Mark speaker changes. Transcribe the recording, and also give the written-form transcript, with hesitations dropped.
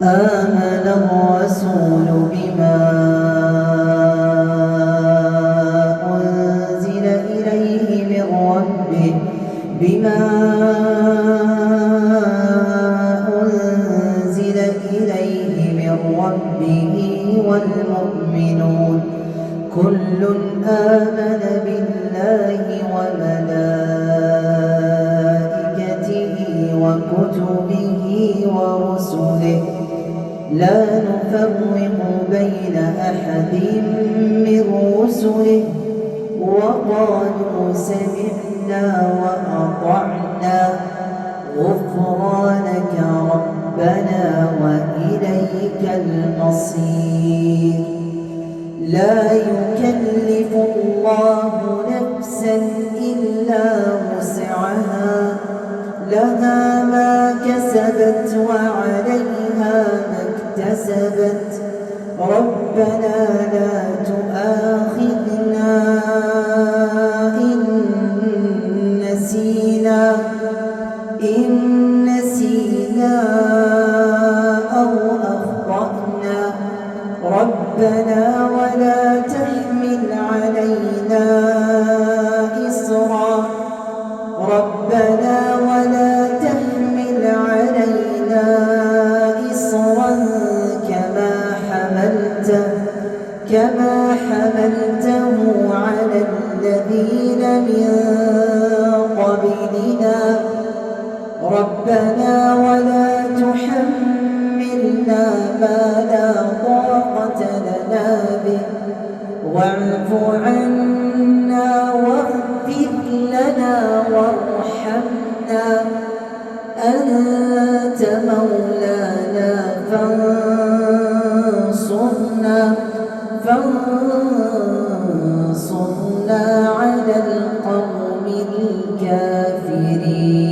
Speaker 1: آمن الرسول بما أنزل إليه من ربه والمؤمنون كل آمن بالله وملائكته وكتبه ورسله لا نفرق بين أحد من رسله وقالوا سمعنا وأطعنا غفرانك ربنا وإليك المصير. لا يكلف الله نفسا إلا وسعها لها ما كسبت وعليها ما اكتسبت ربنا لا تؤاخذنا إن نسينا أو أخطأنا ربنا ولا تحمل علينا إصرا كما حملته على الذين من قبلنا ربنا ولا تحملنا ما لا طاقة لنا به واعف عنا واغفر لنا وارحمنا أنت مولانا فانصرنا على القوم الكافرين.